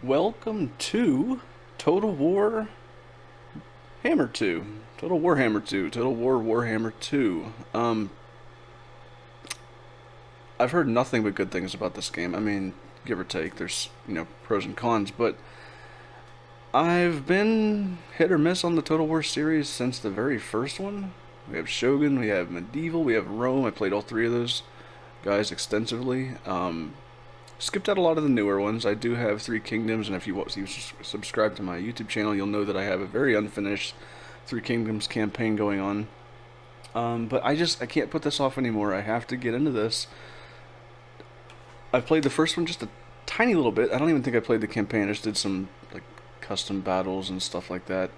Welcome to Total War Hammer 2. Total Warhammer 2. Total War Warhammer 2. I've heard nothing but good things about this game. I mean, give or take, there's, pros and cons, but I've been hit or miss on the Total War series since the very first one. We have Shogun, we have Medieval, we have Rome. I played all three of those guys extensively. Skipped out a lot of the newer ones. I do have Three Kingdoms, and if you subscribe to my YouTube channel, you'll know that I have a very unfinished Three Kingdoms campaign going on. But I can't put this off anymore. I have to get into this. I've played the first one just a tiny little bit. I don't even think I played the campaign. I just did some like custom battles and stuff like that.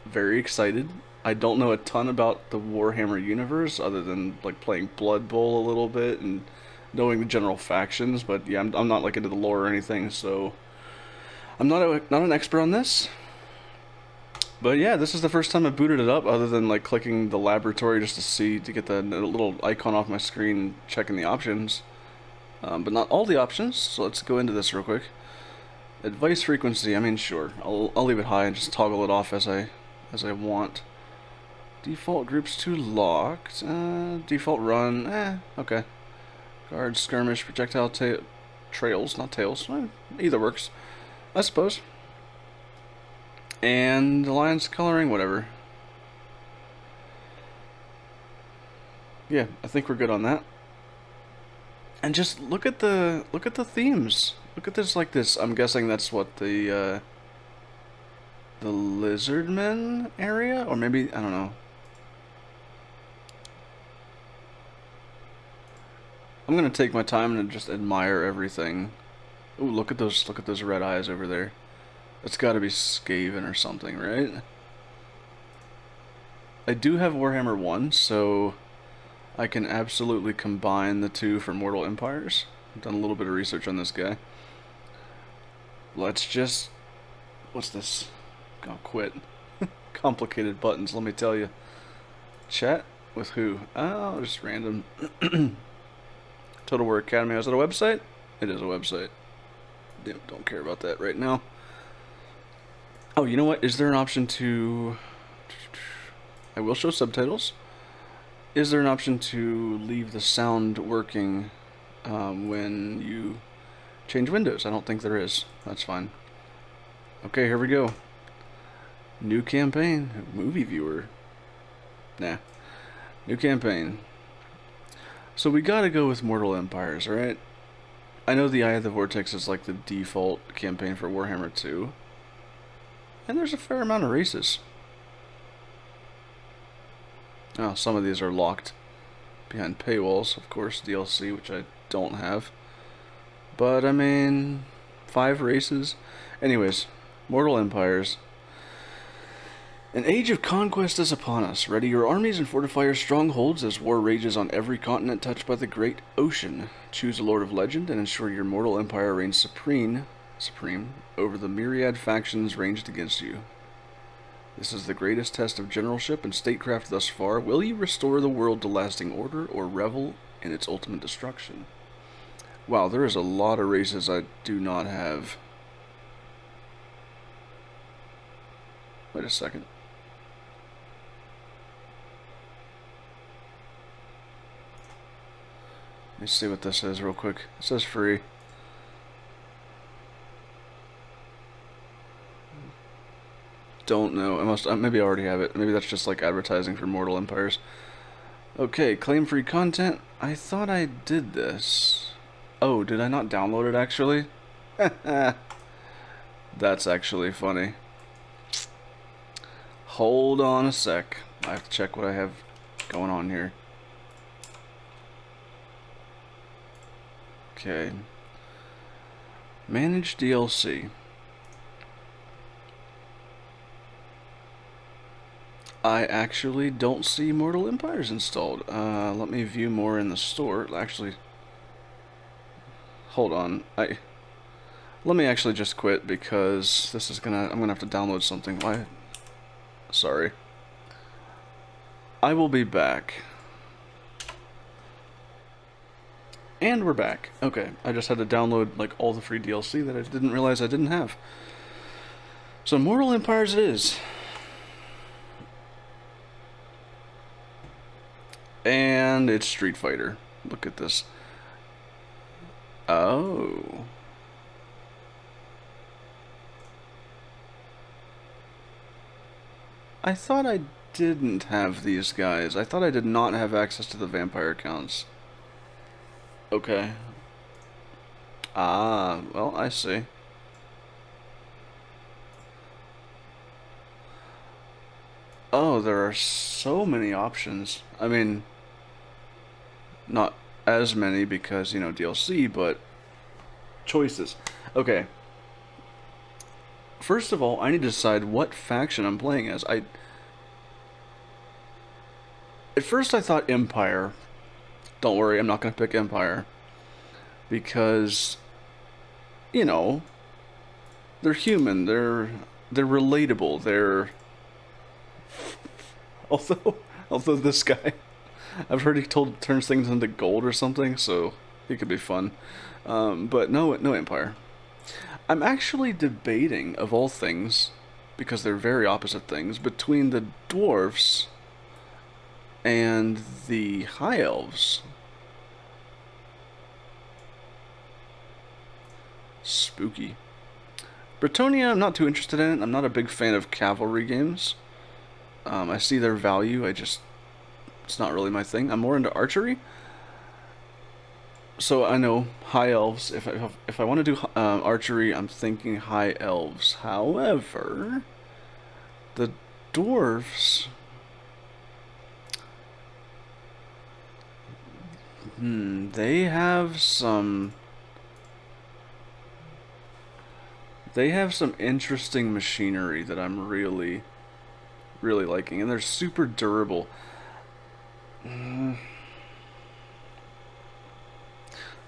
Very excited. I don't know a ton about the Warhammer universe other than like playing Blood Bowl a little bit and knowing the general factions, but yeah, I'm not like into the lore or anything, so I'm not an expert on this. But yeah, this is the first time I booted it up, other than like clicking the laboratory just to get the little icon off my screen, checking the options, but not all the options. So let's go into this real quick. Advice frequency. I mean, sure, I'll leave it high and just toggle it off as I want. Default groups to locked. Default run. Okay. Guard, skirmish, projectile trails, not tails. Either works, I suppose. And alliance coloring, whatever. Yeah, I think we're good on that. And just look at the themes. Look at this like this. I'm guessing that's what the Lizardmen area, or maybe I don't know. I'm gonna take my time and just admire everything. Ooh, look at those red eyes over there. It's gotta be Skaven or something, right? I do have Warhammer 1, so I can absolutely combine the two for Mortal Empires. I've done a little bit of research on this guy. Let's just... What's this? Oh, quit. Complicated buttons, let me tell you. Chat? With who? Oh, just random. Total War Academy. Is it a website? It is a website. Don't care about that right now. Oh, you know what? Is there an option to... I will show subtitles. Is there an option to leave the sound working when you change windows? I don't think there is. That's fine. Okay, here we go. New campaign. Movie viewer. Nah. New campaign. So we gotta go with Mortal Empires, right? I know the Eye of the Vortex is like the default campaign for Warhammer 2. And there's a fair amount of races. Oh, some of these are locked behind paywalls, of course, DLC, which I don't have. But, I mean, 5 races. Anyways, Mortal Empires. An age of conquest is upon us. Ready your armies and fortify your strongholds as war rages on every continent touched by the great ocean. Choose a lord of legend and ensure your mortal empire reigns supreme over the myriad factions ranged against you. This is the greatest test of generalship and statecraft thus far. Will you restore the world to lasting order or revel in its ultimate destruction? Wow, there is a lot of races I do not have. Wait a second. Let me see what this is real quick. It says free. Don't know. Maybe I already have it. Maybe that's just like advertising for Mortal Empires. Okay, claim free content. I thought I did this. Oh, did I not download it actually? That's actually funny. Hold on a sec. I have to check what I have going on here. Okay. Manage DLC. I actually don't see Mortal Empires installed. Let me view more in the store. Actually, hold on. Let me actually just quit because this is I'm gonna have to download something. Why? Sorry. I will be back. And we're back. Okay, I just had to download like all the free DLC that I didn't realize I didn't have. So Mortal Empires it is. And it's Street Fighter. Look at this. Oh. I thought I didn't have these guys. I thought I did not have access to the vampire accounts. Okay. Ah, well, I see. Oh, there are so many options. I mean, not as many because, you know, DLC, but choices. Okay. First of all, I need to decide what faction I'm playing as. At first I thought Empire. Don't worry, I'm not going to pick Empire. Because, you know, they're human, they're relatable, they're... Although this guy, I've heard he turns things into gold or something, so he could be fun. But no Empire. I'm actually debating, of all things, because they're very opposite things, between the dwarfs and the high elves. Spooky. Bretonia, I'm not too interested in it. I'm not a big fan of cavalry games. I see their value, it's not really my thing. I'm more into archery. So I know high elves. If I want to do archery, I'm thinking high elves. However, the dwarves. They have some interesting machinery that I'm really liking, and they're super durable.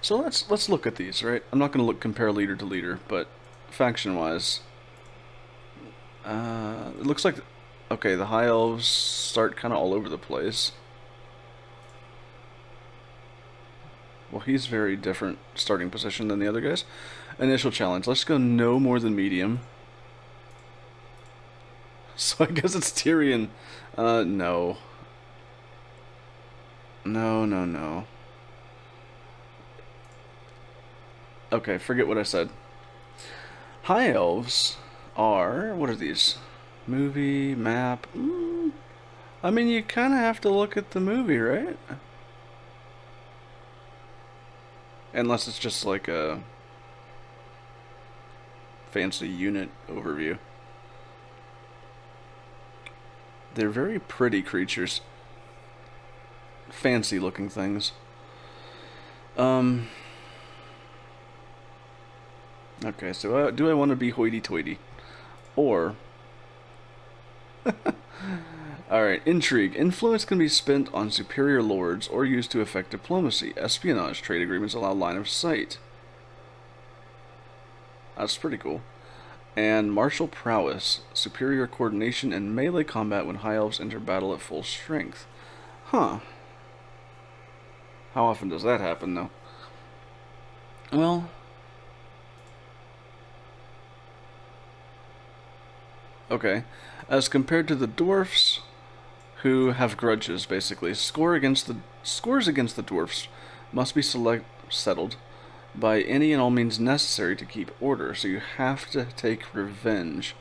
So let's look at these, right? I'm not going to compare leader to leader, but faction-wise, it looks like, okay, the high elves start kind of all over the place. Well, he's very different starting position than the other guys. Initial challenge. Let's go no more than medium. So I guess it's Tyrion. No. No. Okay, forget what I said. High elves are... What are these? Movie, map... I mean, you kind of have to look at the movie, right? Unless it's just like a fancy unit overview. They're very pretty creatures. Fancy looking things. Okay, so do I want to be hoity-toity? Or... Alright, intrigue. Influence can be spent on superior lords or used to effect diplomacy. Espionage trade agreements allow line of sight. That's pretty cool. And martial prowess. Superior coordination and melee combat when high elves enter battle at full strength. Huh. How often does that happen, though? Well... Okay. As compared to the dwarfs, who have grudges, basically. Scores against the dwarfs must be settled by any and all means necessary to keep order, so you have to take revenge.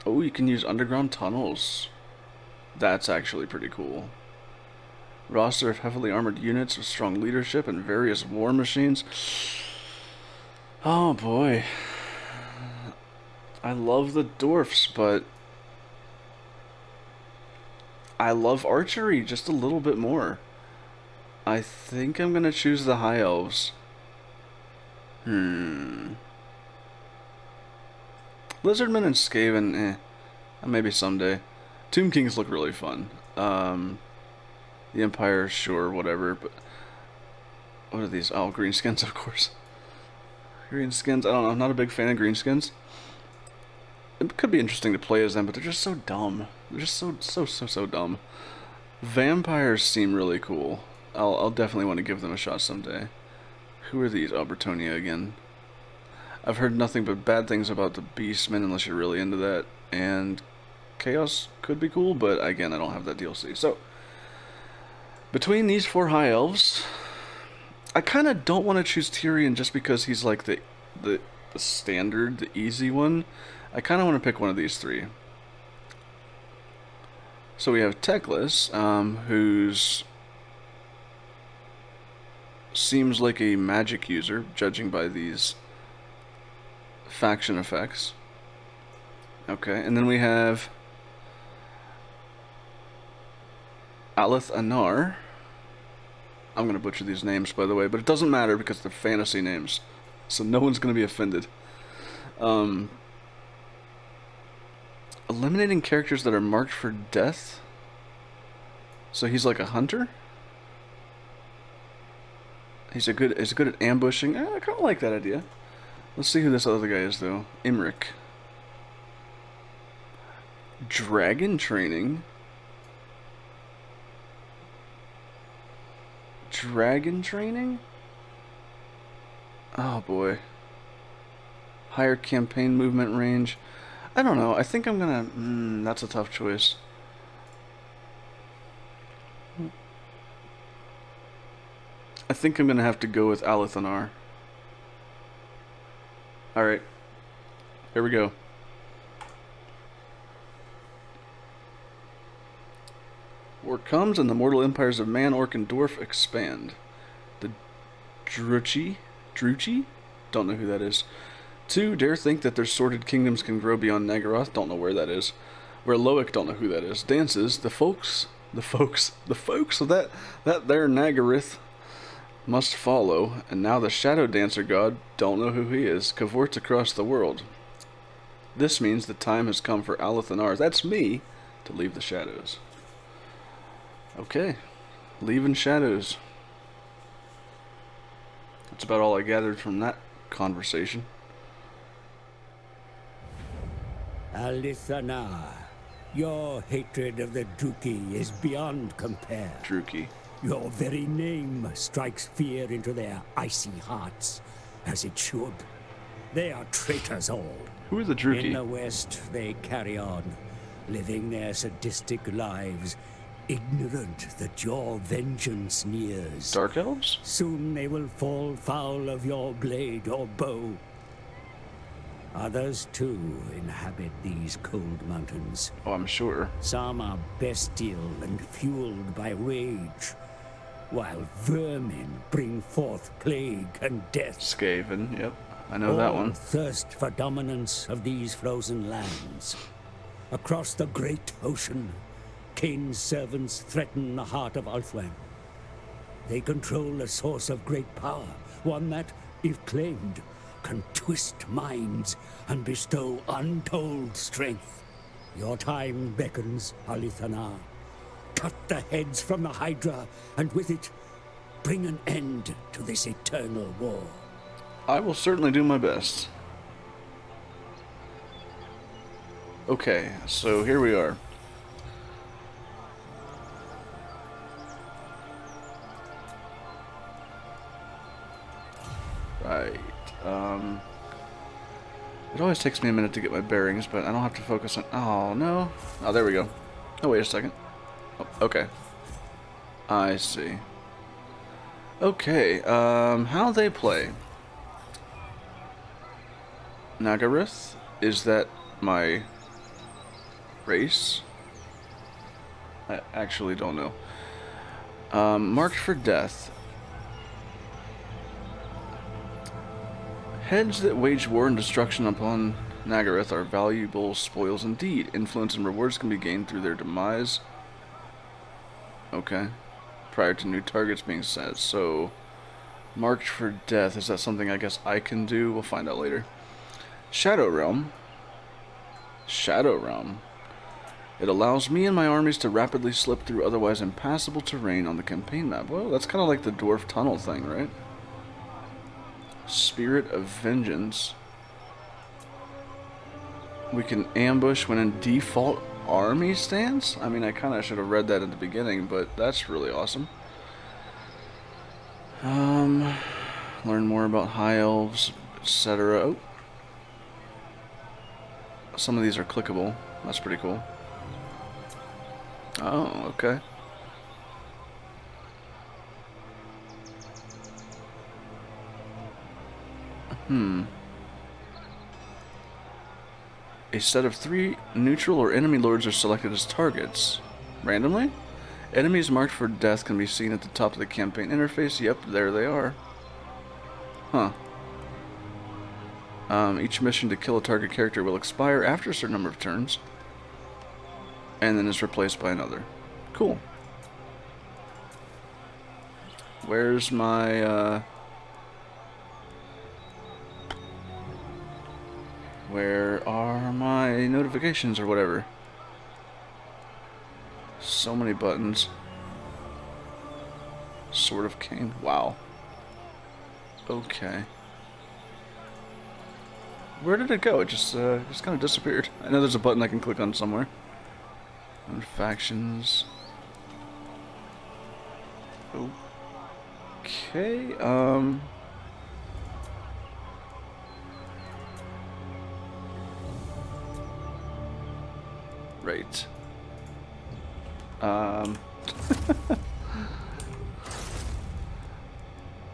Oh, you can use underground tunnels. That's actually pretty cool. Roster of heavily armored units with strong leadership and various war machines. Oh boy. I love the dwarfs, but I love archery just a little bit more. I think I'm gonna choose the high elves. Lizardmen and Skaven, maybe someday. Tomb Kings look really fun. The Empire, sure, whatever, but... What are these? Oh, greenskins, of course. Greenskins, I don't know, I'm not a big fan of greenskins. It could be interesting to play as them, but they're just so dumb. They're just so dumb. Vampires seem really cool. I'll definitely want to give them a shot someday. Who are these? Oh, Bretonia again. I've heard nothing but bad things about the Beastmen unless you're really into that. And Chaos could be cool, but again, I don't have that DLC. So, between these 4 High Elves, I kind of don't want to choose Tyrion just because he's like the standard, the easy one. I kind of want to pick one of these 3. So we have Teclis, who's seems like a magic user, judging by these faction effects. Okay, and then we have Alith Anar. I'm going to butcher these names, by the way, but it doesn't matter because they're fantasy names, so no one's going to be offended. Eliminating characters that are marked for death. So he's like a hunter? He's good at ambushing. I kind of like that idea. Let's see who this other guy is, though. Imric. Dragon training. Dragon training? Oh boy. Higher campaign movement range. I don't know. I think I'm gonna... that's a tough choice. I think I'm gonna have to go with Alith Anar. Alright. Here we go. War comes and the mortal empires of man, orc, and dwarf expand. The Druchi? Don't know who that is. 2, dare think that their sordid kingdoms can grow beyond Nagaroth. Don't know where that is. Where Loic, don't know who that is. Dances, the folks of that there Nagaroth must follow. And now the Shadow Dancer god, don't know who he is, cavorts across the world. This means the time has come for Alith Anar, that's me, to leave the shadows. Okay, leaving shadows. That's about all I gathered from that conversation. Alith Anar, your hatred of the Druchi is beyond compare. Druchi. Your very name strikes fear into their icy hearts, as it should. They are traitors all. Who are the Druchi? In the West, they carry on, living their sadistic lives, ignorant that your vengeance nears. Dark Elves? Soon they will fall foul of your blade or bow. Others, too, inhabit these cold mountains. Oh, I'm sure. Some are bestial and fueled by rage, while vermin bring forth plague and death. Skaven, yep. I know that one. Thirst for dominance of these frozen lands. Across the great ocean, Cain's servants threaten the heart of Ulthuan. They control a source of great power, one that, if claimed, can twist minds and bestow untold strength. Your time beckons, Alith Anar. Cut the heads from the Hydra, and with it, bring an end to this eternal war. I will certainly do my best. Okay, so here we are. Right. It always takes me a minute to get my bearings, but I don't have to focus on... Oh, no. Oh, there we go. Oh, wait a second. Oh, okay. I see. Okay, how they play. Nagaroth? Is that my race? I actually don't know. Marked for death. Heads that wage war and destruction upon Nagaroth are valuable spoils indeed. Influence and rewards can be gained through their demise. Okay. Prior to new targets being set. So, marked for death. Is that something I guess I can do? We'll find out later. Shadow Realm. Shadow Realm. It allows me and my armies to rapidly slip through otherwise impassable terrain on the campaign map. Well, that's kind of like the dwarf tunnel thing, right? Spirit of Vengeance. We can ambush when in default army stance? I mean, I kind of should have read that at the beginning, but that's really awesome. Um, learn more about high elves, etc. Oh, some of these are clickable. That's pretty cool. Oh, okay. A set of 3 neutral or enemy lords are selected as targets. Randomly? Enemies marked for death can be seen at the top of the campaign interface. Yep, there they are. Huh. Each mission to kill a target character will expire after a certain number of turns, and then is replaced by another. Cool. Where's my, where are my notifications or whatever? So many buttons. Sword of Cain. Wow. Okay. Where did it go? It just kind of disappeared. I know there's a button I can click on somewhere. On factions. Okay, right.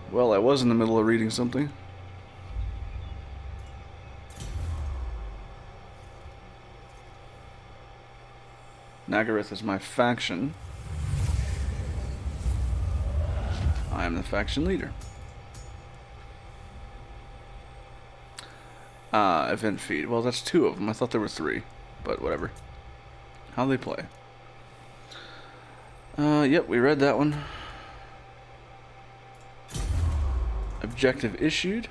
Well, I was in the middle of reading something. Nagaroth is my faction. I am the faction leader. Event feed. Well, that's 2 of them. I thought there were 3, but whatever. How they play. Yep, we read that one. Objective issued.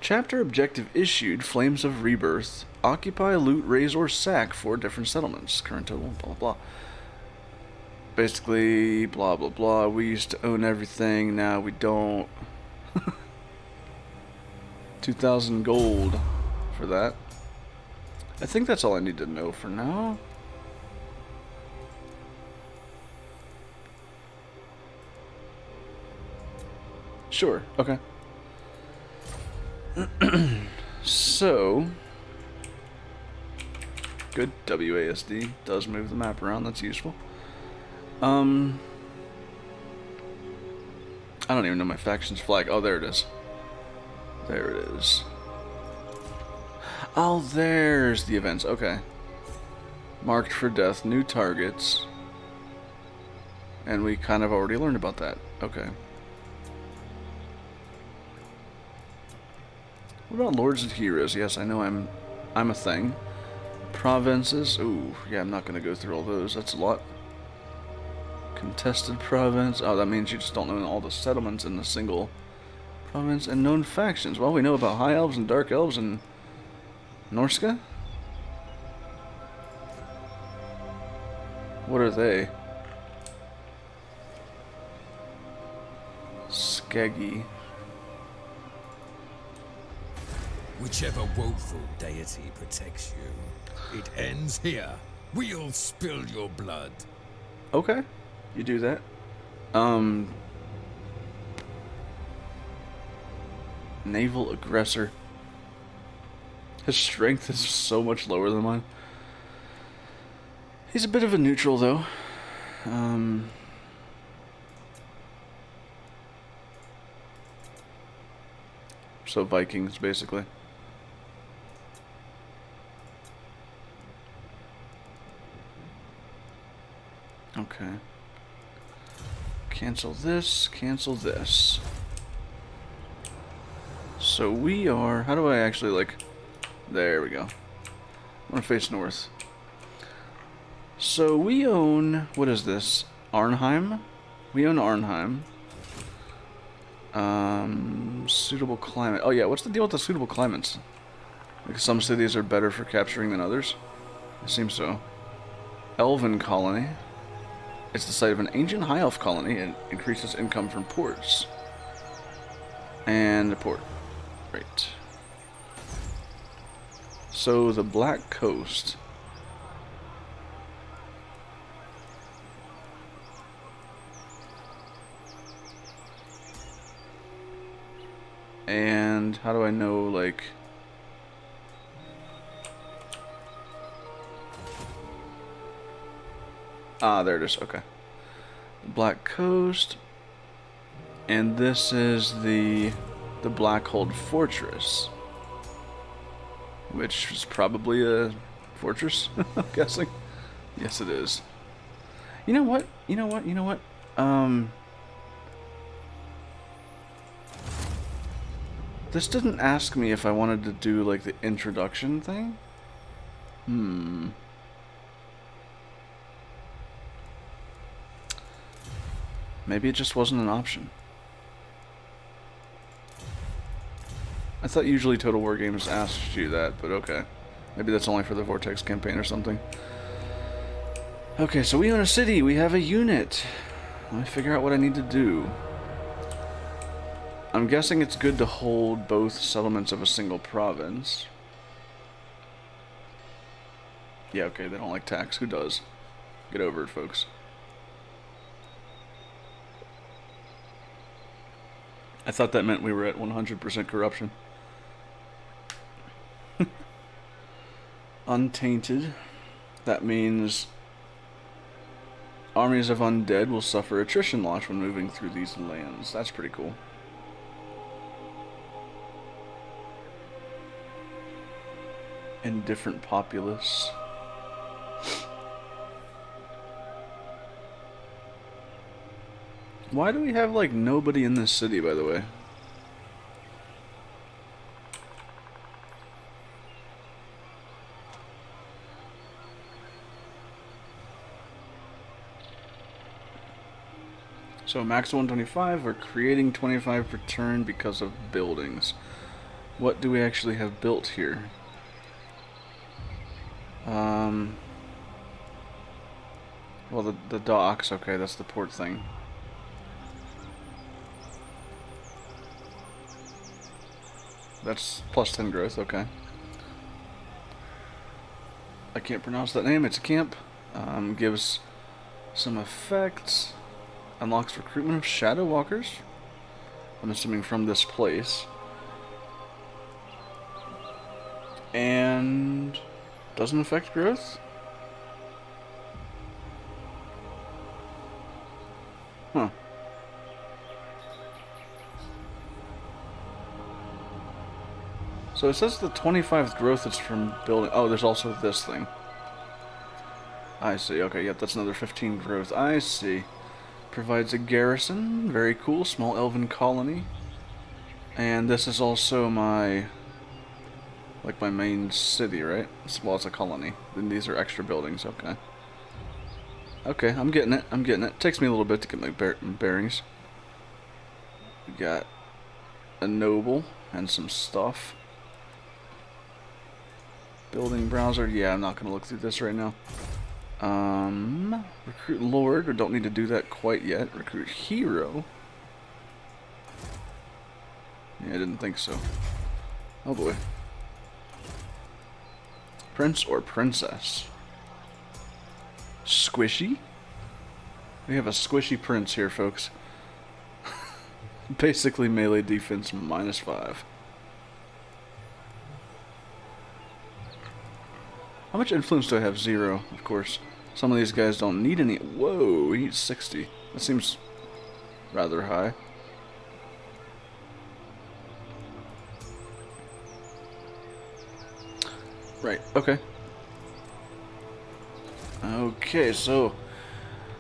Chapter objective issued, Flames of Rebirth. Occupy, loot, raise, or sack 4 different settlements. Current total, blah, blah, blah. Basically, blah, blah, blah. We used to own everything, now we don't. 2,000 gold for that. I think that's all I need to know for now. Sure, okay. So, good. WASD does move the map around, that's useful. I don't even know my faction's flag. Oh, there it is. There it is. Oh, there's the events. Okay. Marked for death, new targets. And we kind of already learned about that. Okay. What about Lords and Heroes? Yes, I know I'm a thing. Provinces. Ooh, yeah, I'm not going to go through all those. That's a lot. Contested province. Oh, that means you just don't know all the settlements in a single province. And known factions. Well, we know about High Elves and Dark Elves and Norska. What are they? Skeggy. Whichever woeful deity protects you, it ends here. We'll spill your blood. Okay, you do that. Naval aggressor. His strength is so much lower than mine. He's a bit of a neutral, though. So Vikings, basically. Okay. Cancel this, cancel this. So we are... How do I actually, like... There we go. I'm gonna face north. So we own... What is this? Arnheim? We own Arnheim. Suitable climate. Oh yeah, what's the deal with the suitable climates? Like some cities are better for capturing than others? It seems so. Elven colony. It's the site of an ancient high elf colony and increases income from ports. And a port. Right. So the Black Coast. And how do I know, like... Ah, there it is. Okay. Black Coast. And this is the Blackhold Fortress. Which is probably a fortress, I'm guessing. Yes, it is. You know what? This didn't ask me if I wanted to do, like, the introduction thing. Maybe it just wasn't an option. I thought usually Total War games asked you that, but okay. Maybe that's only for the Vortex campaign or something. Okay, so we own a city. We have a unit. Let me figure out what I need to do. I'm guessing it's good to hold both settlements of a single province. Yeah, okay, they don't like tax. Who does? Get over it, folks. I thought that meant we were at 100% corruption. Untainted. That means armies of undead will suffer attrition loss when moving through these lands. That's pretty cool. Indifferent populace. Why do we have, like, nobody in this city, by the way? So max 125, we're creating 25 per turn because of buildings. What do we actually have built here? Well, the docks, okay, that's the port thing. That's plus 10 growth, okay. I can't pronounce that name, it's a camp. Gives some effects. Unlocks recruitment of Shadow Walkers. I'm assuming from this place. And doesn't affect growth? Huh. So it says the 25th growth is from building. Oh, there's also this thing. I see. Okay, yep, that's another 15 growth. I see. Provides a garrison. Very cool. Small elven colony. And this is also my... like my main city, right? Well, it's a colony. Then these are extra buildings. Okay. Okay, I'm getting it. I'm getting it. Takes me a little bit to get my bearings. We got a noble and some stuff. Building browser. Yeah, I'm not going to look through this right now. Recruit Lord. We don't need to do that quite yet. Recruit Hero. Yeah, I didn't think so. Oh boy. Prince or Princess? Squishy? We have a squishy prince here, folks. Basically melee defense -5. How much influence do I have? 0, of course. Some of these guys don't need any. Whoa, he's 60. That seems rather high. Right, okay. Okay, so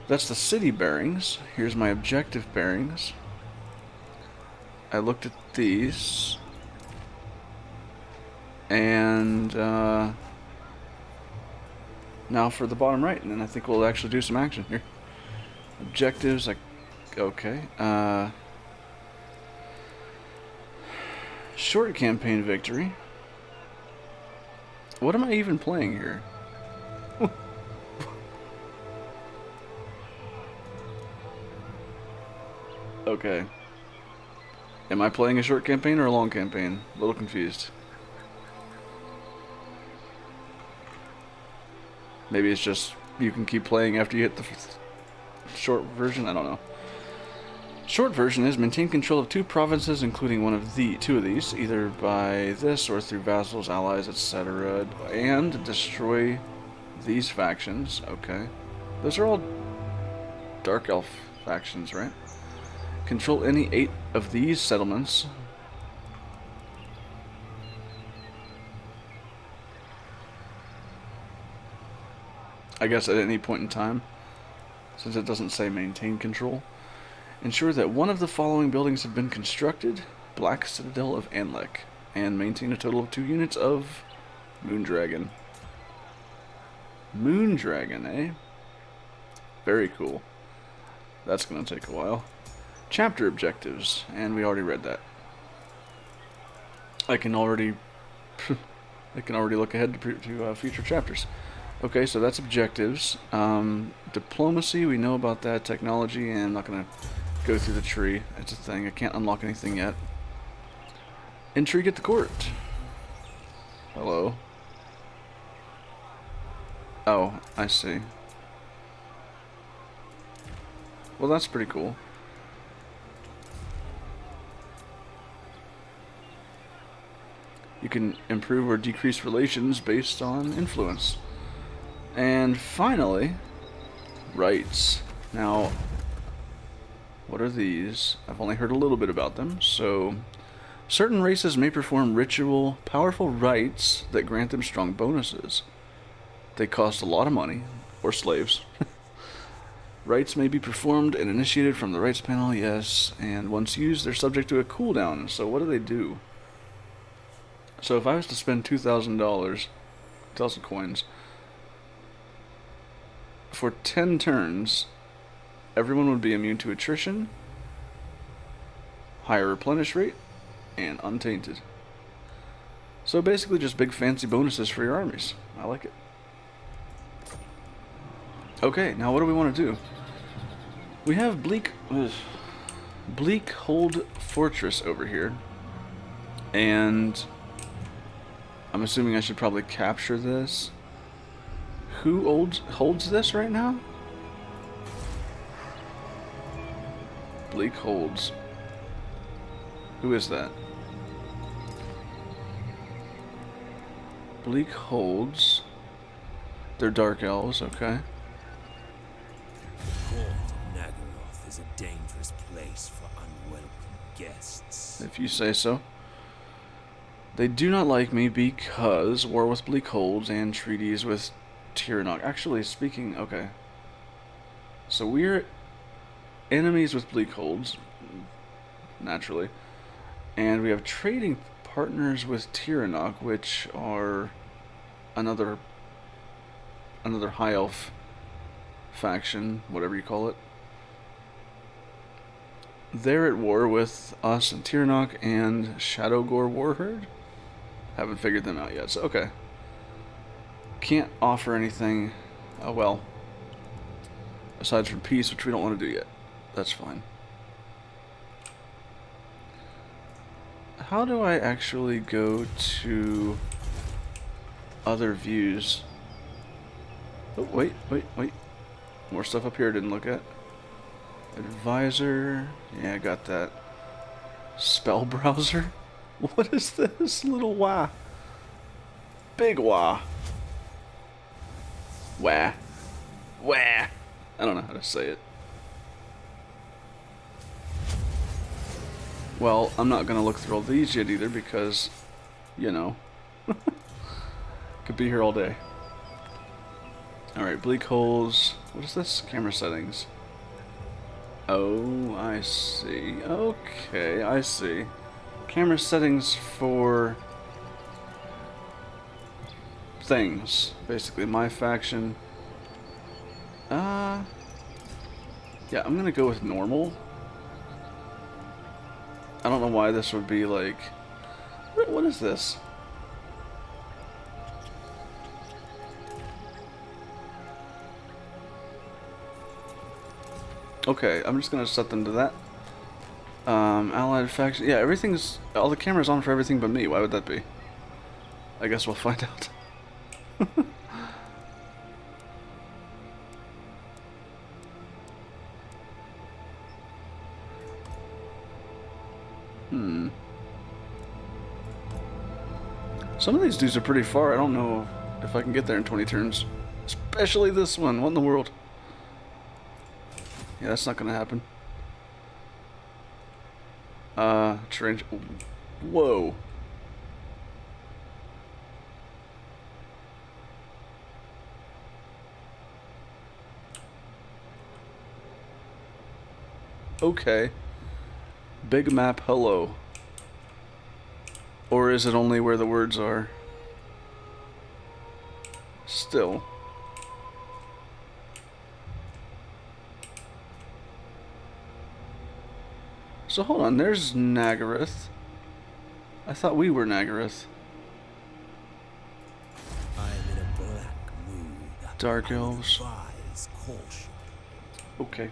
that's the city bearings. Here's my objective bearings. I looked at these. And, now for the bottom right, and then I think we'll actually do some action here. Objectives, like, okay. Short campaign victory. What am I even playing here? Okay. Am I playing a short campaign or a long campaign? A little confused. Maybe it's just you can keep playing after you hit the short version. I don't know. Short version is maintain control of 2 provinces, including two of these, either by this or through vassals, allies, etc., and destroy these factions. Okay. Those are all Dark Elf factions, right? Control any 8 of these settlements. I guess at any point in time, since it doesn't say maintain control. Ensure that one of the following buildings have been constructed: Black Citadel of Anlek, and maintain a total of 2 units of Moondragon. Moondragon, eh? Very cool. That's going to take a while. Chapter objectives, and we already read that. I can already look ahead to future chapters. Okay, so that's objectives. Diplomacy, we know about that. Technology, and I'm not going to go through the tree. It's a thing. I can't unlock anything yet. Intrigue at the court. Hello. Oh, I see. Well, that's pretty cool. You can improve or decrease relations based on influence. And finally, rights. Now, what are these? I've only heard a little bit about them. So, certain races may perform powerful rites that grant them strong bonuses. They cost a lot of money, or slaves. Rites may be performed and initiated from the rights panel, yes, and once used, they're subject to a cooldown. So what do? So if I was to spend $2,000, 2,000 coins, for 10 turns, everyone would be immune to attrition, higher replenish rate, and untainted. So basically just big fancy bonuses for your armies. I like it. Okay, now what do we want to do? We have Bleak Hold Fortress over here. And I'm assuming I should probably capture this. Who holds this right now? Bleak holds. Who is that? Bleak holds. They're Dark Elves, okay. The court of Nagaroth is a dangerous place for unwelcome guests. If you say so. They do not like me because war with Bleak holds and treaties with Tiranoc. Actually, speaking, okay. So we're enemies with Bleak holds, naturally. And we have trading partners with Tiranoc, which are another high elf faction, whatever you call it. They're at war with us and Tiranoc and Shadowgore Warherd. Haven't figured them out yet, so okay. Can't offer anything, well, aside from peace, which we don't want to do yet. That's fine. How do I actually go to other views? Oh, wait. More stuff up here I didn't look at. Advisor. Yeah, I got that. Spell browser. What is this? Little wah. Big wah. Wah. Wah. I don't know how to say it. Well, I'm not going to look through all these yet either because, you know, could be here all day. Alright, bleak holes. What is this? Camera settings. Oh, I see. Okay, I see. Camera settings for things. Basically, my faction. Yeah, I'm going to go with normal. I don't know why this would be like... What is this? Okay, I'm just gonna set them to that. Allied faction... Yeah, everything's... All the cameras on for everything but me. Why would that be? I guess we'll find out. Some of these dudes are pretty far. I don't know if I can get there in 20 turns. Especially this one. What in the world? Yeah, that's not gonna happen. Trench. Whoa. Okay. Big map, hello. Or is it only where the words are? Still. So hold on, there's Nagaroth. I thought we were Nagaroth. I'm in a black mood. Dark elves. Advise caution. Okay.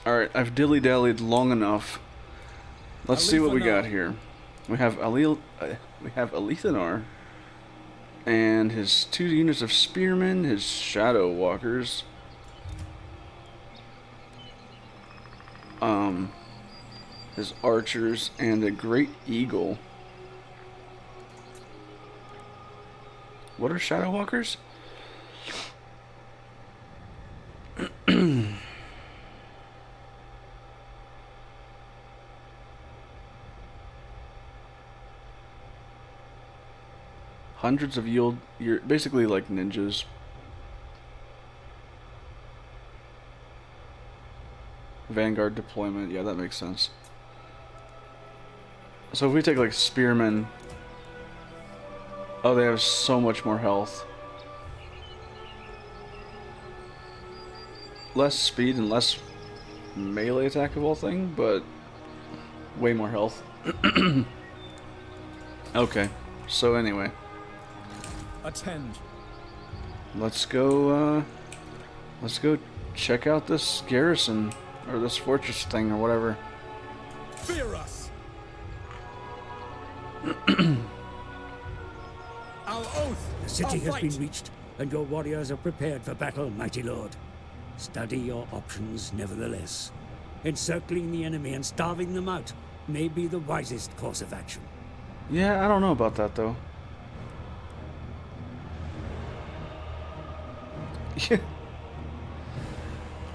Alright, I've dilly-dallied long enough. Let's see what we got here. We have Alith Anar and his 2 units of spearmen, his shadow walkers. His archers and a great eagle. What are shadow walkers? Hundreds of yield. You're basically like ninjas. Vanguard deployment. Yeah, that makes sense. So if we take like spearmen. Oh, they have so much more health. Less speed and less melee attack of all thing, but way more health. Okay. So anyway. Attend. Let's go check out this garrison, or this fortress thing, or whatever. Fear us. Our oath. The city has been reached, and your warriors are prepared for battle, mighty lord. Study your options, nevertheless. Encircling the enemy and starving them out may be the wisest course of action. Yeah, I don't know about that, though. Yeah.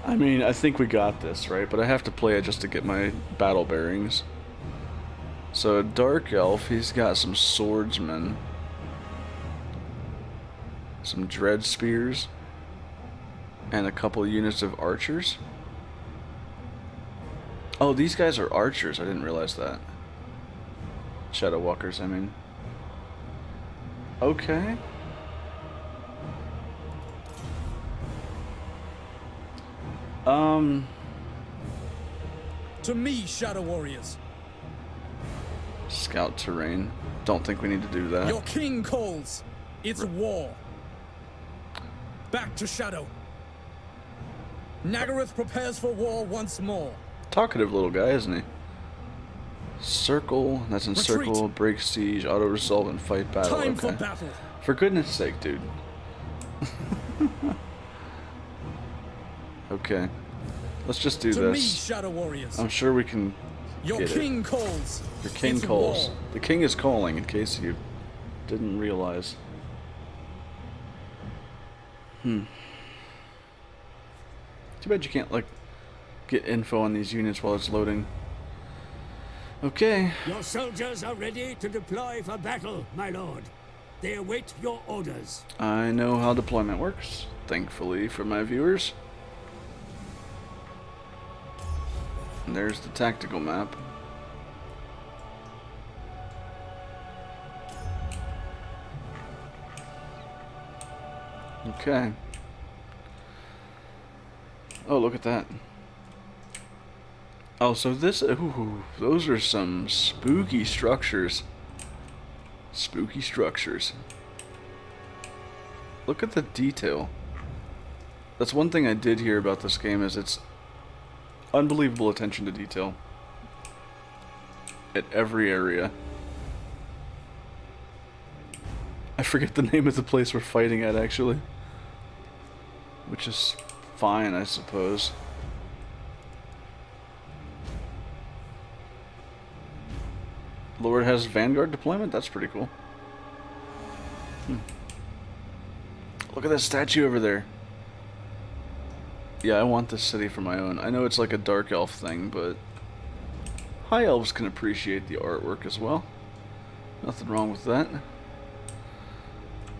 I mean, I think we got this, right? But I have to play it just to get my battle bearings. So, a Dark Elf, he's got some swordsmen. Some dread spears. And a couple units of archers. Oh, these guys are archers. I didn't realize that. Shadow walkers, I mean. Okay. To me, Shadow Warriors. Scout terrain. Don't think we need to do that. Your king calls. It's war. Back to Shadow. Nagaroth prepares for war once more. Talkative little guy, isn't he? Circle. That's encircle, break siege, auto resolve, and fight battle. Time okay. for battle. For goodness sake, dude. Okay. Let's just do To this. me, Shadow Warriors. I'm sure we can Your get king it. calls. Your king It's calls. war. The king is calling, in case you didn't realize. Too bad you can't, like, get info on these units while it's loading. Okay. Your soldiers are ready to deploy for battle, my lord. They await your orders. I know how deployment works, thankfully, for my viewers. And there's the tactical map. Okay. Oh, look at that. Oh, so this... Ooh, those are some spooky structures. Spooky structures. Look at the detail. That's one thing I did hear about this game, is it's unbelievable attention to detail. At every area. I forget the name of the place we're fighting at, actually. Which is fine, I suppose. Lord has Vanguard deployment? That's pretty cool. Look at that statue over there. Yeah, I want this city for my own. I know it's like a dark elf thing, but high elves can appreciate the artwork as well. Nothing wrong with that.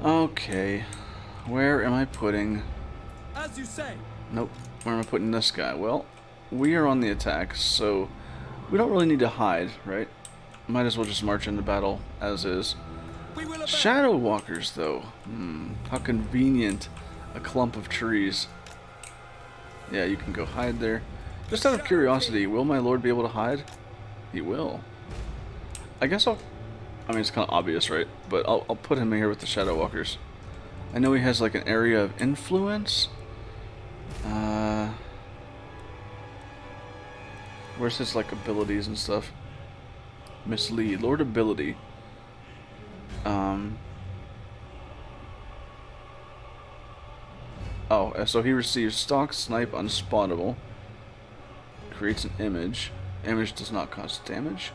Okay, where am I putting... As you say. Nope, where am I putting this guy? Well, we are on the attack, so we don't really need to hide, right? Might as well just march into battle as is. Shadow walkers, though. How convenient. A clump of trees. Yeah, you can go hide there. Just out of curiosity, will my lord be able to hide? He will. I guess I'll... I mean, it's kind of obvious, right? But I'll put him here with the Shadow Walkers. I know he has, like, an area of influence. Where's his, like, abilities and stuff? Mislead. Lord ability. Oh, so he receives Stalk, Snipe, Unspottable. Creates an image. Image does not cause damage.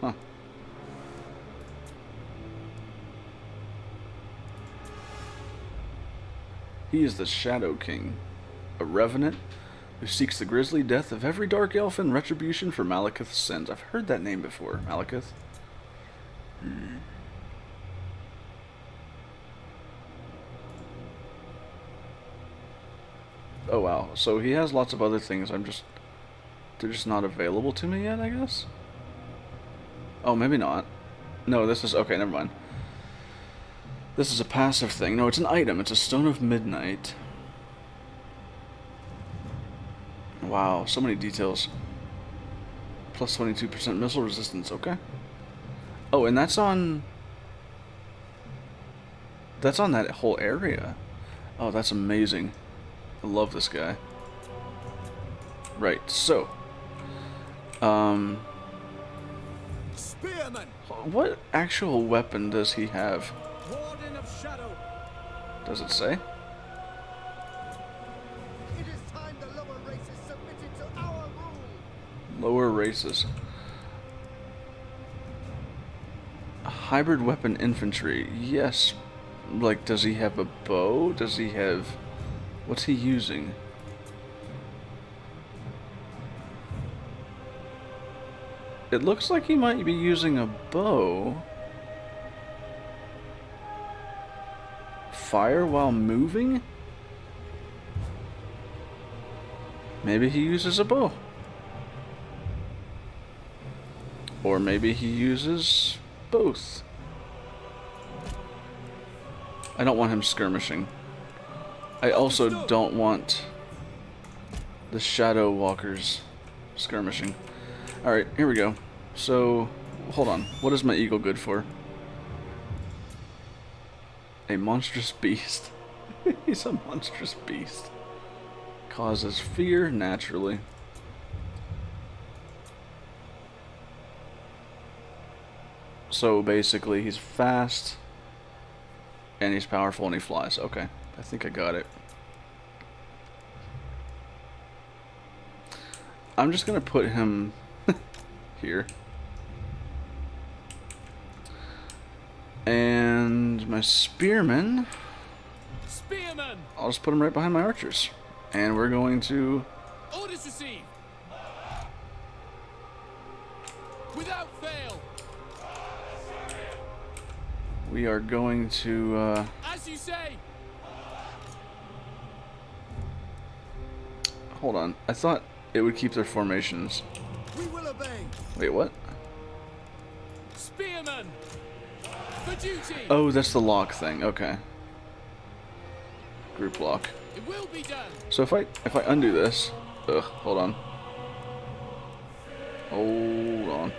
Huh. He is the Shadow King, a revenant who seeks the grisly death of every dark elf in retribution for Malekith's sins. I've heard that name before, Malekith. Oh wow, so he has lots of other things, they're just not available to me yet, I guess? Oh, maybe not. No, this is, okay, never mind. This is a passive thing. No, it's an item, it's a Stone of Midnight. Wow, so many details. Plus 22% missile resistance, okay. Oh, and that's on that whole area. Oh, that's amazing. I love this guy. Right, so Spearman. what actual weapon does he have? Warden of Shadow. Does it say? It is time the lower races submitted to our rule. Lower races. Hybrid weapon infantry. Yes. Like, does he have a bow? Does he have... What's he using? It looks like he might be using a bow. Fire while moving? Maybe he uses a bow. Or maybe he uses both. I don't want him skirmishing. I also don't want the Shadow Walkers skirmishing. Alright, here we go. So, hold on. What is my eagle good for? A monstrous beast. He's a monstrous beast. Causes fear, naturally. So basically, he's fast, and he's powerful, and he flies. Okay, I think I got it. I'm just gonna put him here. And my spearmen, I'll just put him right behind my archers. And we're going to... Orders received. Without fail. We are going to... As you say. Hold on. I thought it would keep their formations. We will obey. Wait, what? Spearman. For duty. Oh, that's the lock thing. Okay. Group lock. It will be done. So if I undo this... Ugh, hold on. Hold on.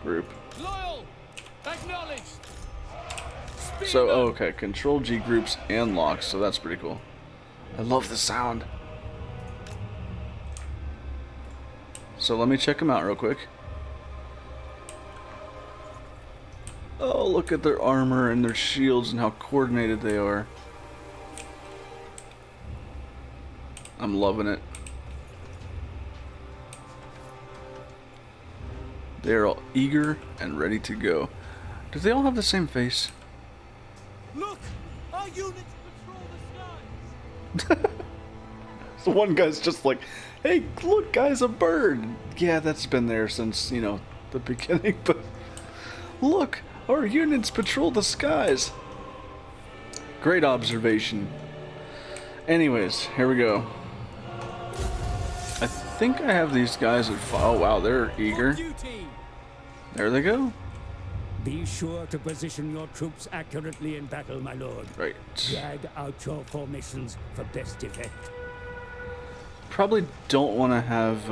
Group. Loyal. Acknowledged. So, oh, okay. Control G groups and locks, so that's pretty cool. I love the sound. So let me check them out real quick. Oh, look at their armor and their shields and how coordinated they are. I'm loving it. They're all eager and ready to go. Do they all have the same face? Look! Our units patrol the skies! The one guy's just like, hey, look guys, a bird! Yeah, that's been there since, you know, the beginning, but look, our units patrol the skies! Great observation. Anyways, here we go. I think I have these guys at oh wow, they're eager. There they go. Be sure to position your troops accurately in battle, my lord. Right. Drag out your formations for best effect. Probably don't want to have,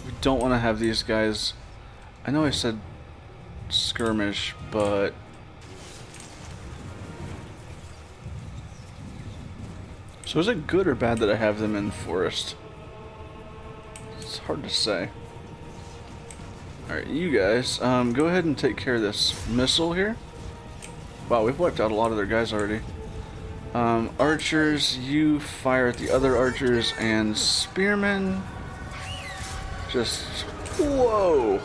we don't want to have these guys, I know I said skirmish, but so is it good or bad that I have them in forest? It's hard to say. Alright, you guys, go ahead and take care of this missile here. Wow, we've wiped out a lot of their guys already. Archers, you fire at the other archers, and spearmen, just, whoa!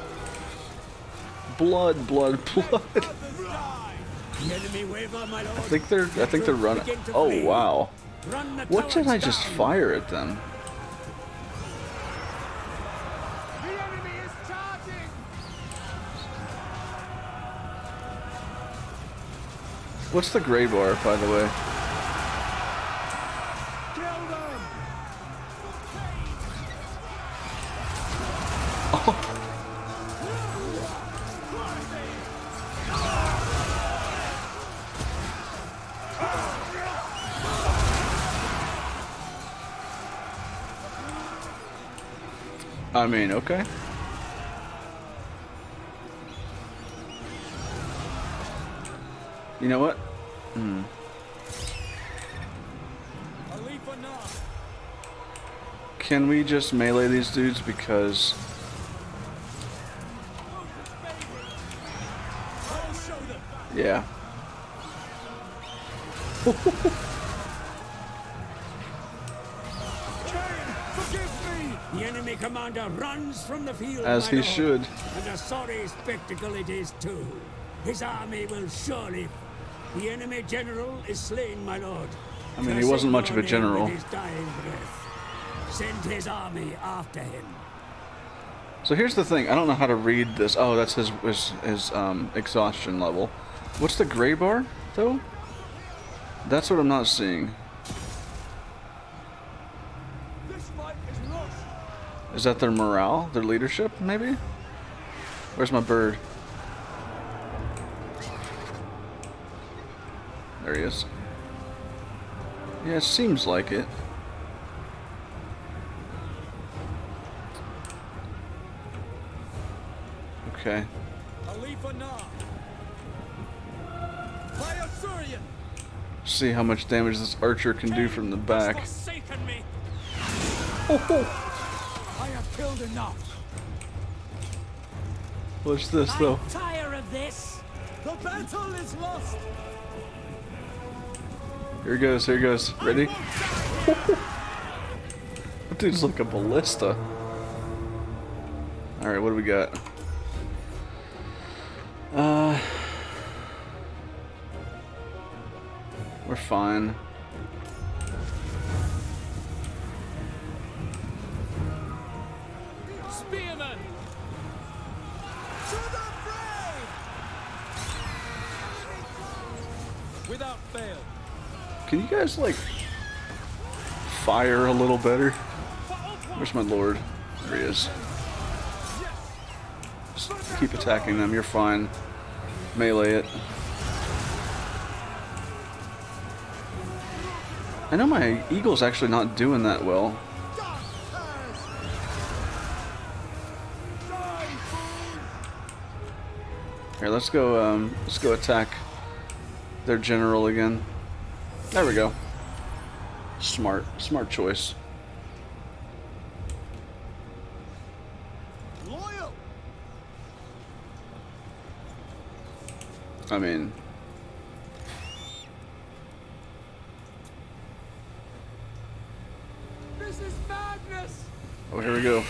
Blood, blood, blood. The enemy waver, my lord. I think they're running. Oh wow. What did I just fire at them? The enemy is charging! What's the gray bar, by the way? Kill them! I mean, okay. You know what? Alith Anar! Can we just melee these dudes because I'll show them! yeah. Forgive me! The enemy commander runs from the field, As my he lord. should. And a sorry spectacle it is too. His army will surely. The enemy general is slain, my lord. I mean, he wasn't much of a Cursing your name general. with his dying breath. Send his army after him. So here's the thing, I don't know how to read this. Oh, that's his exhaustion level. What's the gray bar, though? That's what I'm not seeing. This fight is lost! Is that their morale? Their leadership, maybe? Where's my bird? There he is. Yeah, it seems like it. Okay. Alith Anar! By Assyrian! See how much damage this archer can do from the back. Forsaken me! Oh, I have killed enough! what's this though? Tire of this. The battle is lost! Here goes, here goes. Ready? That dude's like a ballista. Alright, what do we got? We're fine. Spearmen! To the fray! Without fail. Can you guys, like, fire a little better? Where's my lord? There he is. Just keep attacking them, you're fine. Melee it. I know my eagle's actually not doing that well. Here, let's go attack their general again. There we go. Smart choice. Loyal! I mean... This is madness! Oh, here we go.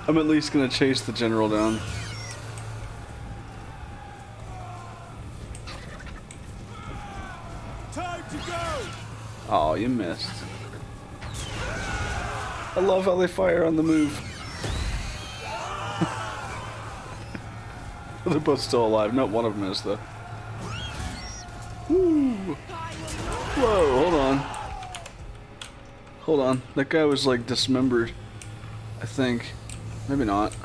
I'm at least gonna chase the general down. Time to go! Oh, you missed. I love how they fire on the move. They're both still alive. No, one of them is, though. Woo. Whoa, hold on. Hold on. That guy was, like, dismembered. I think. Maybe not.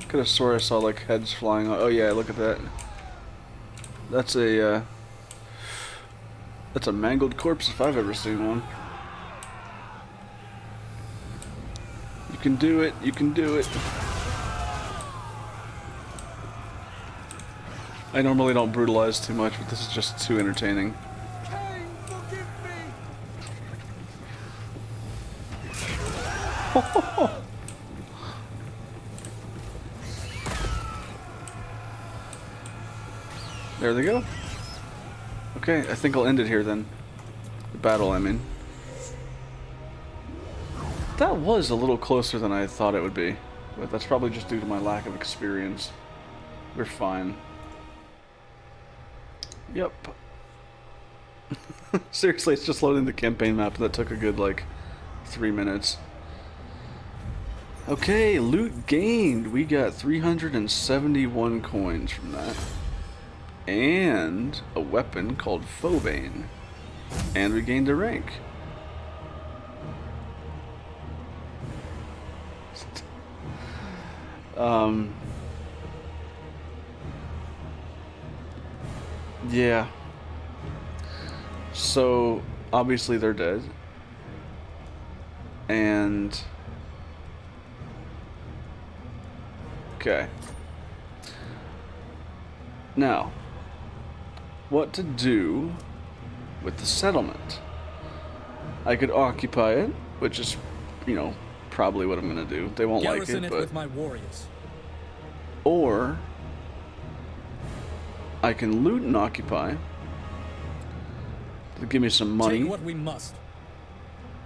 Could have swore I saw, like, heads flying. Oh, yeah, look at that. That's a mangled corpse if I've ever seen one. You can do it. You can do it. I normally don't brutalize too much, but this is just too entertaining. Cain, forgive me! There they go. Okay, I think I'll end it here then. The battle, I mean. That was a little closer than I thought it would be, but that's probably just due to my lack of experience. We're fine. Yep. Seriously, it's just loading the campaign map. That took a good, like, 3 minutes. Okay, loot gained. We got 371 coins from that. And a weapon called Phobane. And we gained a rank. Yeah. So, obviously they're dead. And... okay. Now, what to do with the settlement? I could occupy it, which is, you know, probably what I'm gonna do. They won't like it, but... with my warriors. Or I can loot and occupy. It'll give me some money. Take what we must.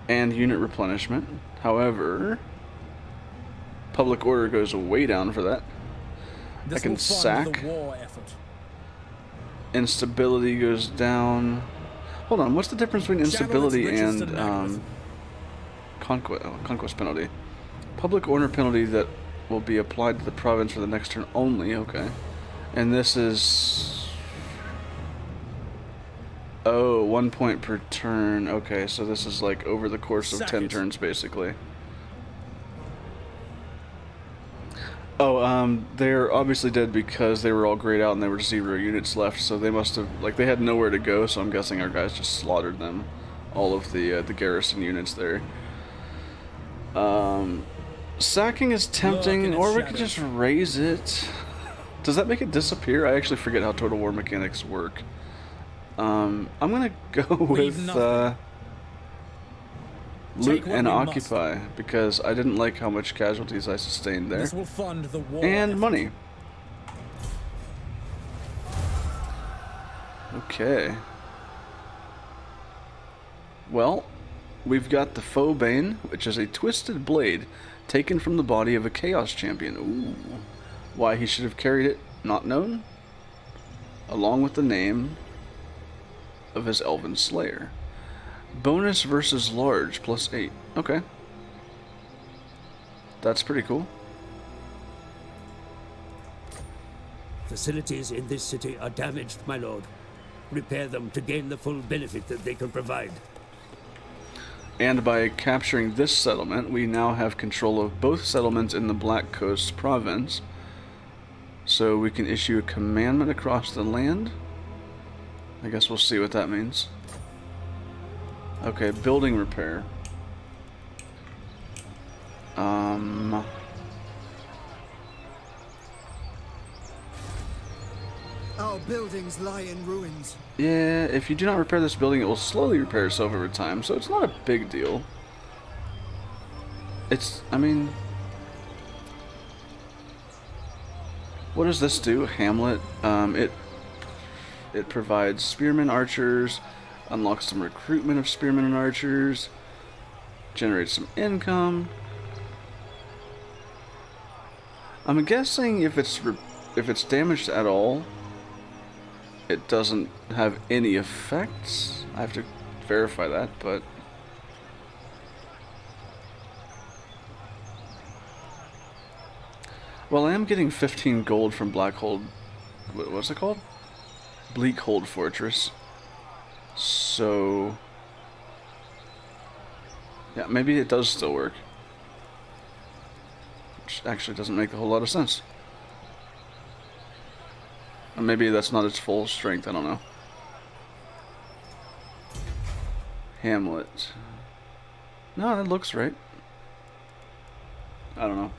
And unit replenishment. However, public order goes way down for that. This I can will fund sack. the war effort. Instability goes down. Hold on, what's the difference between instability and conquest penalty? Public order penalty that will be applied to the province for the next turn only. Okay, and this is 1 point per turn. Okay, so this is like over the course of 10 turns, basically. Oh, they're obviously dead because they were all grayed out and there were 0 units left, so they must have, like, they had nowhere to go, so I'm guessing our guys just slaughtered them. All of the garrison units there. Sacking is tempting, or we could just raise it. Does that make it disappear? I actually forget how Total War mechanics work. I'm gonna go with, loot and occupy, because I didn't like how much casualties I sustained there. This will fund the war and effort. money. Okay. Well, we've got the Phobane, which is a twisted blade taken from the body of a Chaos Champion. Ooh. Why he should have carried it, not known. Along with the name of his Elven Slayer. Bonus versus large, +8. Okay. That's pretty cool. Facilities in this city are damaged, my lord. Repair them to gain the full benefit that they can provide. And by capturing this settlement, we now have control of both settlements in the Black Coast province. So we can issue a commandment across the land. I guess we'll see what that means. Okay, building repair. Our buildings lie in ruins. Yeah, if you do not repair this building, it will slowly repair itself over time, so it's not a big deal. It's, I mean... What does this do? Hamlet. It provides spearmen, archers, unlocks some recruitment of spearmen and archers, generates some income. I'm guessing if it's damaged at all, it doesn't have any effects. I have to verify that, but well, I am getting 15 gold from Blackhold. What's it called? Bleakhold Fortress. So yeah, maybe it does still work. Which actually doesn't make a whole lot of sense. Or maybe that's not its full strength, I don't know. Hamlet. No, that looks right. I don't know.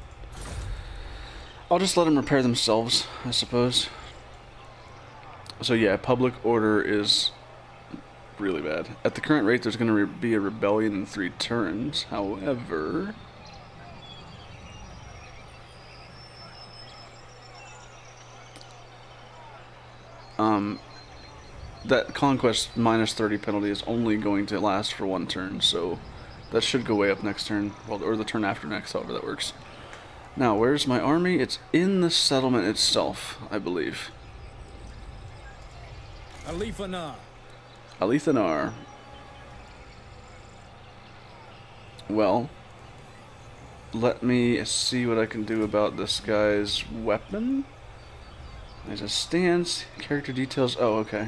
I'll just let them repair themselves, I suppose. So yeah, public order is really bad. At the current rate, there's going to be a rebellion in 3 turns. However, that conquest minus 30 penalty is only going to last for 1 turn, so that should go way up next turn, well, or the turn after next, however that works. Now, where's my army? It's in the settlement itself, I believe. Alith Anar. Alith Anar. Well, let me see what I can do about this guy's weapon. There's a stance, character details. Oh, okay.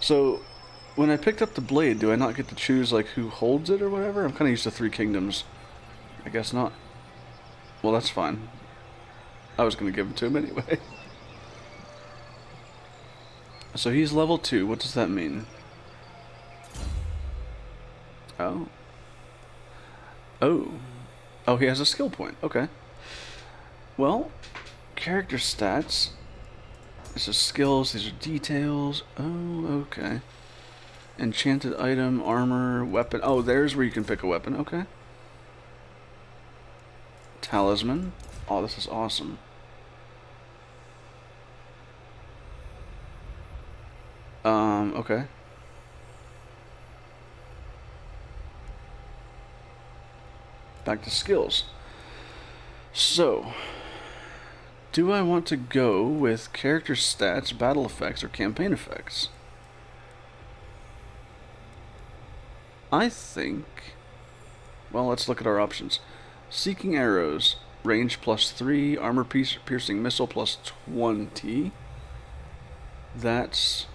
So, when I picked up the blade, do I not get to choose like who holds it or whatever? I'm kind of used to 3 kingdoms. I guess not. Well, that's fine. I was going to give it to him anyway. So he's level 2. What does that mean? Oh. Oh. Oh, he has a skill point. Okay. Well, character stats. This is skills. These are details. Oh, okay. Enchanted item, armor, weapon. Oh, there's where you can pick a weapon. Okay. Talisman. Oh, this is awesome. Okay. Back to skills. So, do I want to go with character stats, battle effects, or campaign effects? I think... Well, let's look at our options. Seeking arrows. Range +3. Armor piercing missile +20. That's...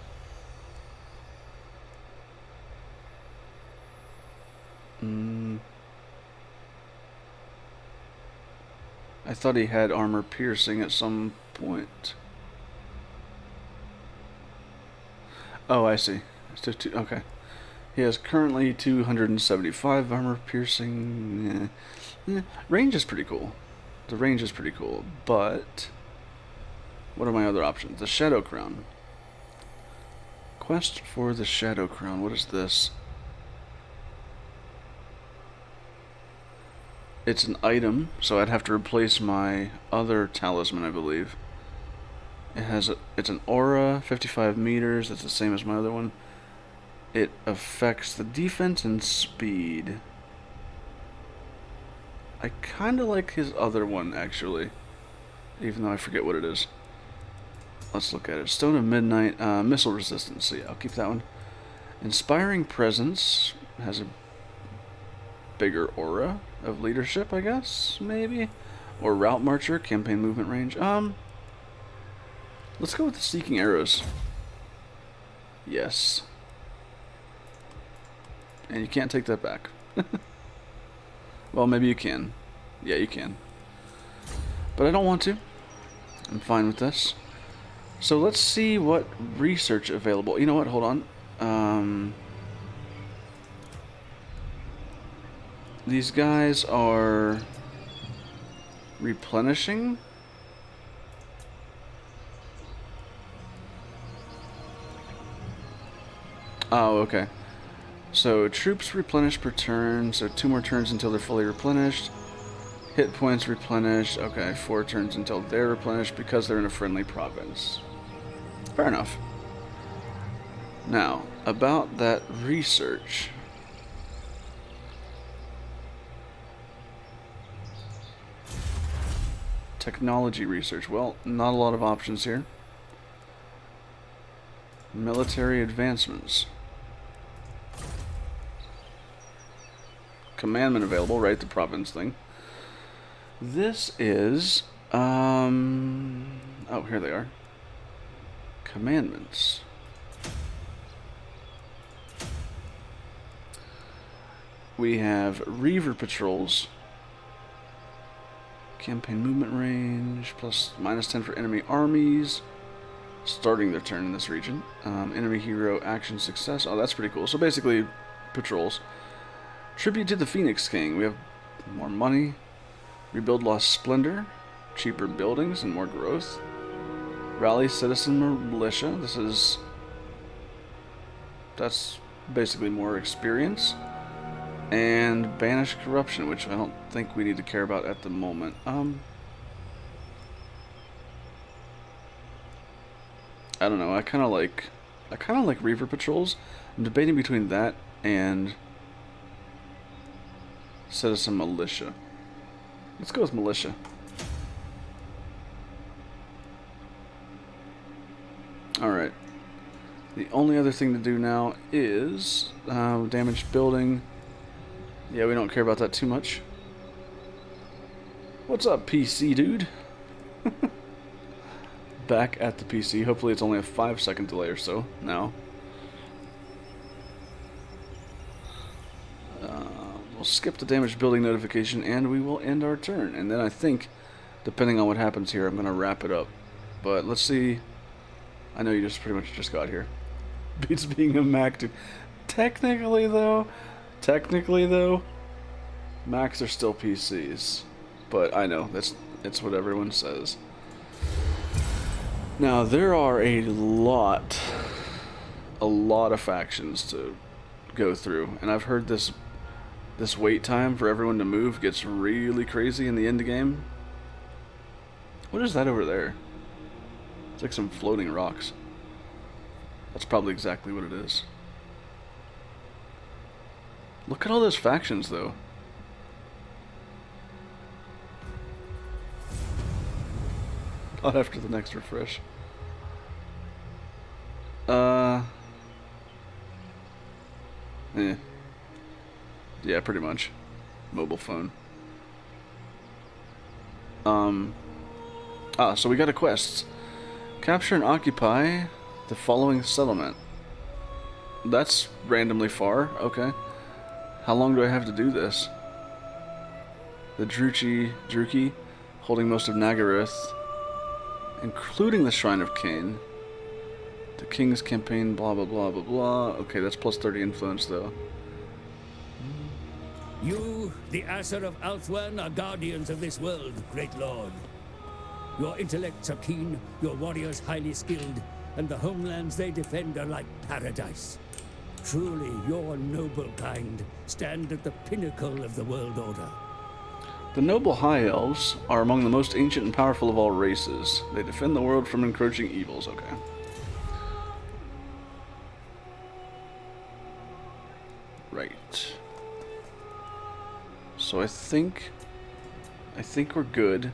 I thought he had armor piercing at some point. Oh, I see. Okay. He has currently 275 armor piercing. Range is pretty cool. The range is pretty cool, but what are my other options? The Shadow Crown. Quest for the Shadow Crown. What is this? It's an item, so I'd have to replace my other talisman, I believe. It's an aura, 55 meters. That's the same as my other one. It affects the defense and speed. I kind of like his other one, actually, even though I forget what it is. Let's look at it. Stone of Midnight, missile resistance. So yeah, I'll keep that one. Inspiring Presence has a bigger aura of leadership, I guess, maybe? Or Route Marcher, campaign movement range. Let's go with the Seeking Arrows. Yes. And you can't take that back. Well, maybe you can. Yeah, you can. But I don't want to. I'm fine with this. So let's see what research available. You know what? Hold on. These guys are replenishing. Oh, okay. So troops replenish per turn, so 2 more turns until they're fully replenished. Hit points replenished. Okay, 4 turns until they're replenished because they're in a friendly province. Fair enough. Now, about that research. Technology research. Well, not a lot of options here. Military advancements. Commandment available, right? The province thing. This is, oh, here they are. Commandments. We have Reaver patrols. Campaign movement range, plus -10 for enemy armies. Starting their turn in this region. Enemy hero action success. Oh, that's pretty cool. So basically, patrols. Tribute to the Phoenix King. We have more money. Rebuild lost splendor. Cheaper buildings and more growth. Rally citizen militia. That's basically more experience. And banish corruption, which I don't think we need to care about at the moment. I don't know. I kind of like Reaver patrols. I'm debating between that and citizen militia. Let's go with militia. All right. The only other thing to do now is damaged building. Yeah, we don't care about that too much. What's up, PC dude? Back at the PC. Hopefully it's only a 5-second delay or so now. We'll skip the damaged building notification and we will end our turn. And then I think, depending on what happens here, I'm going to wrap it up. But let's see. I know you just pretty much just got here. Beats being a Mac dude. Technically though, Macs are still PCs. But I know, it's what everyone says. Now, there are a lot of factions to go through, and I've heard this wait time for everyone to move gets really crazy in the end game. What is that over there? It's like some floating rocks. That's probably exactly what it is. Look at all those factions, though. Not after the next refresh. Yeah, pretty much. Mobile phone. So we got a quest. Capture and occupy the following settlement. That's randomly far. Okay. How long do I have to do this? The Druki, holding most of Nagaroth, including the Shrine of Cain. The King's Campaign, blah blah blah blah blah. Okay, that's plus 30 influence though. You, the Asser of Althwan, are guardians of this world, great lord. Your intellects are keen, your warriors highly skilled, and the homelands they defend are like paradise. Truly, your noble kind stand at the pinnacle of the world order. The noble High Elves are among the most ancient and powerful of all races. They defend the world from encroaching evils. Okay. Right. So I think we're good.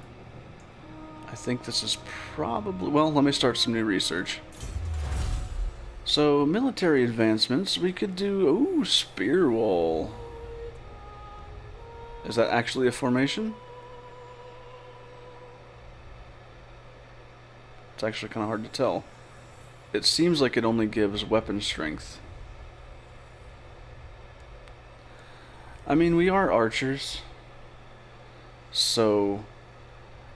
I think this is probably... Well, let me start some new research. So, military advancements, we could do... Ooh, spear wall. Is that actually a formation? It's actually kind of hard to tell. It seems like it only gives weapon strength. I mean, we are archers. So,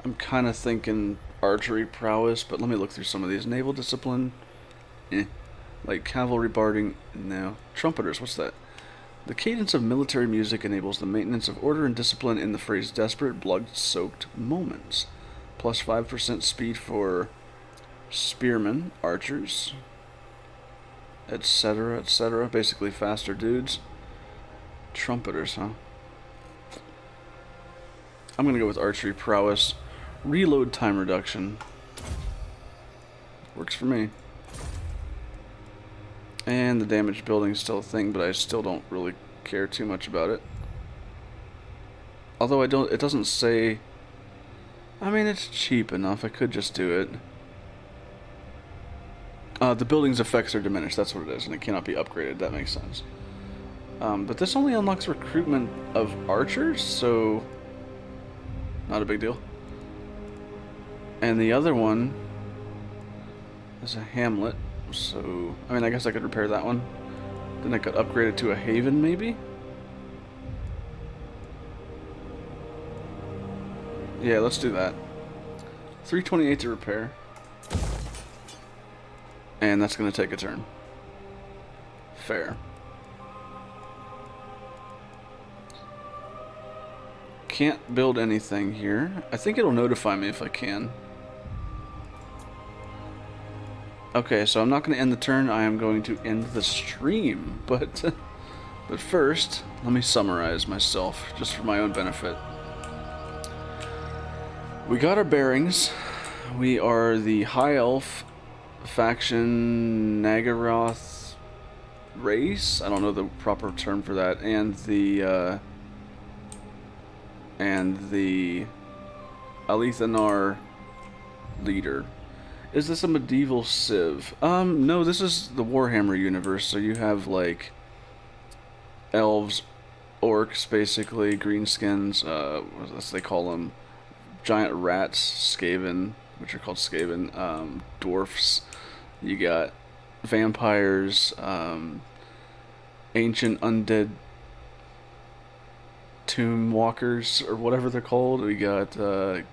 I'm kind of thinking archery prowess, but let me look through some of these. Naval discipline, like cavalry barding, no. Trumpeters, what's that? The cadence of military music enables the maintenance of order and discipline in the phrase desperate, blood-soaked moments. Plus 5% speed for spearmen, archers, etc., etc. Basically faster dudes. Trumpeters, huh? I'm gonna go with archery prowess. Reload time reduction. Works for me. And the damage building is still a thing, but I still don't really care too much about it. Although it doesn't say... I mean, it's cheap enough, I could just do it. The building's effects are diminished, that's what it is, and it cannot be upgraded, that makes sense. But this only unlocks recruitment of archers, so... not a big deal. And the other one is a hamlet, so... I mean, I guess I could repair that one. Then I could upgrade it to a haven, maybe? Yeah, let's do that. 328 to repair. And that's going to take a turn. Fair. Can't build anything here. I think it'll notify me if I can. Okay, so I'm not going to end the turn. I am going to end the stream. But first, let me summarize myself, just for my own benefit. We got our bearings. We are the High Elf faction Nagaroth race. I don't know the proper term for that. And the Alith Anar leader. Is this a medieval civ? No, this is the Warhammer universe. So you have like elves, orcs, basically greenskins. What they call them? Giant rats, Skaven, which are called Skaven, dwarfs. You got vampires, ancient undead tomb walkers, or whatever they're called. We got the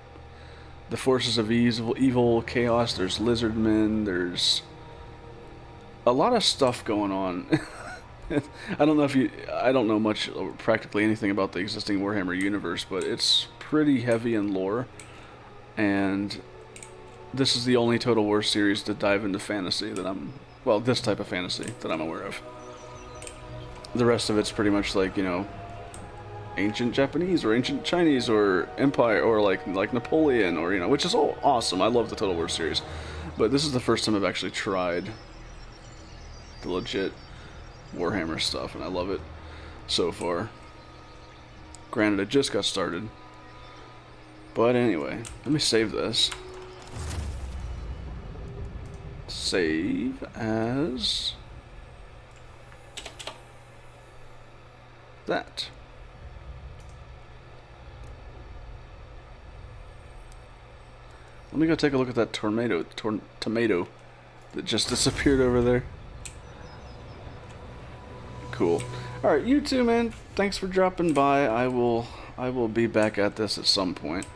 forces of evil, chaos. There's lizard men. There's a lot of stuff going on. I don't know much, or practically anything about the existing Warhammer universe, but it's pretty heavy in lore, and this is the only Total War series to dive into fantasy that this type of fantasy that I'm aware of. The rest of it's pretty much like, you know, ancient Japanese or ancient Chinese or Empire or like Napoleon, or, you know, which is all awesome. I love the Total War series, but this is the first time I've actually tried the legit Warhammer stuff, and I love it so far. Granted, it just got started. But anyway, let me save this. Save as that. Let me go take a look at that tomato that just disappeared over there. Cool. Alright, you too, man. Thanks for dropping by. I will be back at this at some point.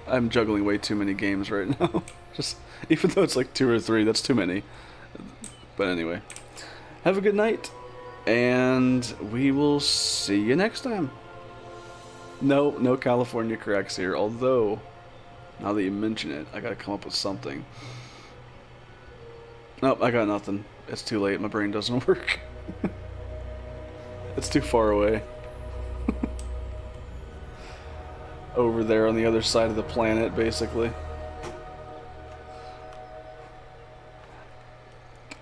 I'm juggling way too many games right now. Just even though it's like 2 or 3, that's too many. But anyway, have a good night, and we will see you next time. No California cracks here. Although, now that you mention it, I gotta come up with something. Nope, I got nothing. It's too late. My brain doesn't work. It's too far away. Over there on the other side of the planet, basically.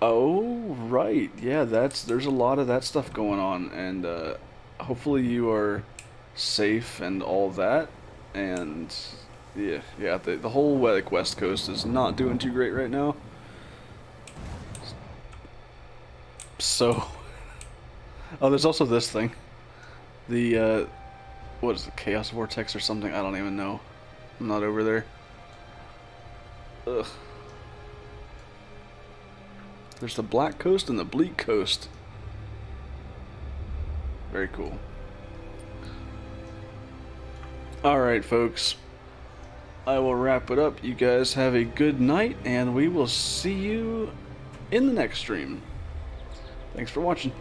Oh, right. Yeah, there's a lot of that stuff going on, and hopefully you are safe and all that. And yeah, the whole like West Coast is not doing too great right now. So, oh, there's also this thing. The what is it, Chaos Vortex or something? I don't even know. I'm not over there. Ugh. There's the Black Coast and the Bleak Coast. Very cool. Alright, folks. I will wrap it up. You guys have a good night, and we will see you in the next stream. Thanks for watching.